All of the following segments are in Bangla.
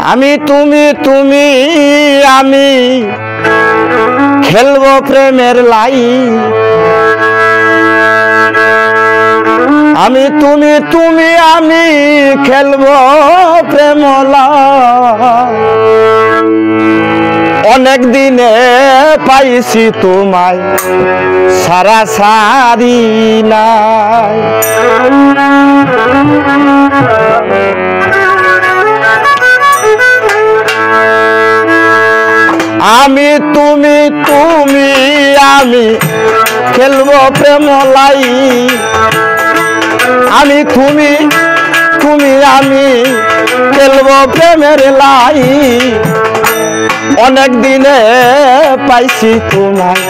আমি তুমি তুমি আমি খেলবো প্রেমের লাই আমি তুমি তুমি আমি খেলবো প্রেম লাই অনেক দিনে পাইছি তোমায় সারা সারি নাই আমি তুমি তুমি আমি খেলবো প্রেম লাই আমি তুমি তুমি আমি খেলবো প্রেমের লাই অনেক দিনে পাইছি তোমায়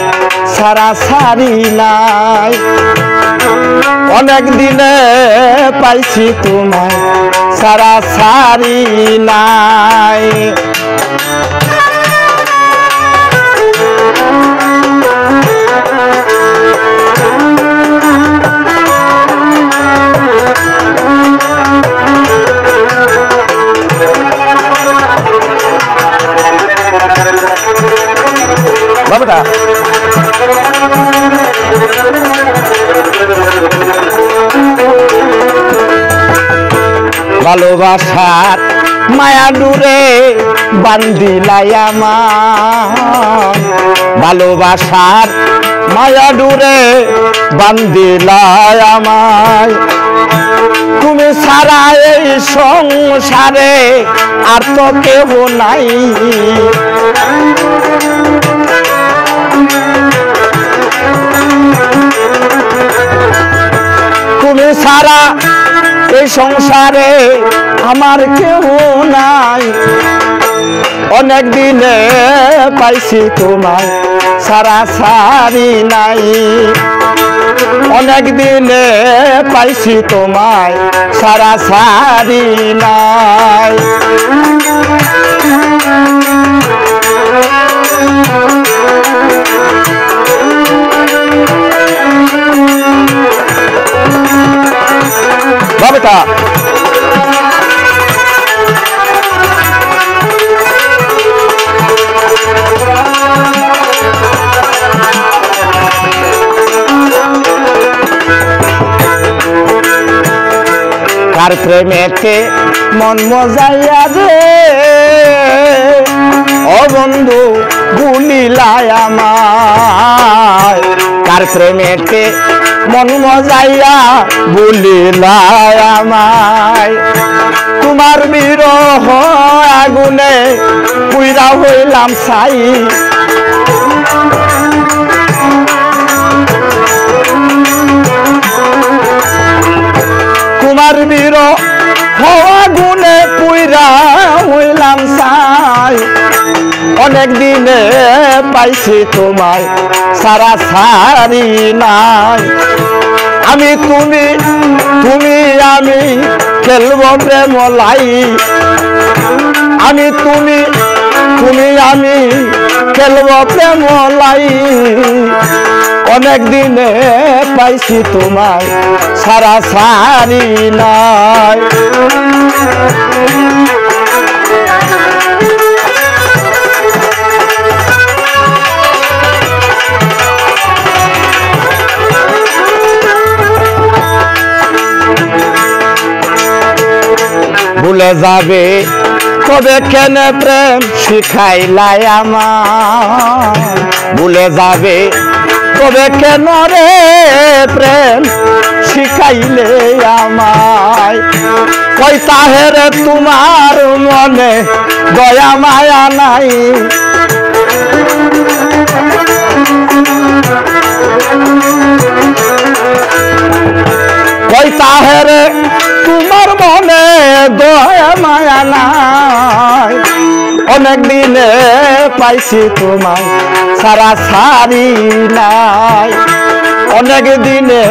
সারা সারি নাই অনেক দিনে পাইছি তোমায় সারা সারি নাই বাবাটা ভালোবাসার মায়া ডুরে বান্দিলাই আমার ভালোবাসার মায়া ডুরে বান্দিলাই আমায় তুমি সারা এই সংসারে আর তো কেহ নাই তুমি সারা এই সংসারে আমার কেউ নাই অনেক দিনে পাইছি তোমায় সারা সারি নাই অনেক দিনে পাইছি তোমায় সারা সারি নাই বাবাটা কার প্রেমেতে মন মজাইয়া রে ও বন্ধু ভুলিলাই আমায় কার প্রেমেতে মন মজাইয়া ভুলিলাই আমায় তোমার বিরহ আগুনে পুইরা হইলাম ছাই তোমার বিরহ আগুনে পুইরা হইলাম ছাই অনেক দিনে পাইছি তোমায় সারা সারি নাই আমি তুমি তুমি আমি খেলবো প্রেম লাই আমি তুমি তুমি আমি খেলবো প্রেম লাই অনেক দিনে পাইছি তোমায় সারা সারি নাই ভুলে যাবে কবে কেন প্রেম শিখাইলাই আমার ভুলে যাবে কবে কেন রে প্রেম শিখাইলে আমায় কই তাহেরে তোমার মনে দয়া মায়া নাই কই তাহেরে তোমার মনে দয়া মায়া নাই অনেক দিনে পাইছি তোমায় সারা সারি নাই অনেক দিনে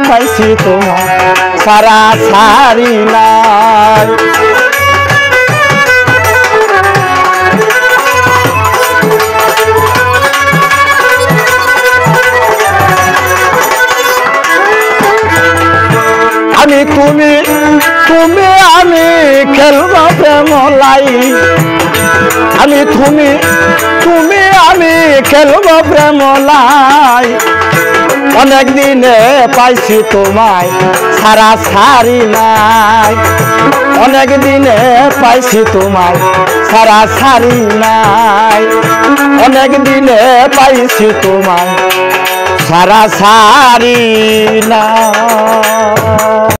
পাইছি তোমায় সারা সারি নাই আমি তুমি তুমি আমি খেলব প্রেম লাই আমি তুমি আমি খেলব প্রেম লাই অনেক দিনে পাইছি তোমায় সারা সারি নাই অনেক দিনে পাইছি তোমায় সারা সারি নাই অনেক দিনে পাইছি তোমায় সারা সারি না।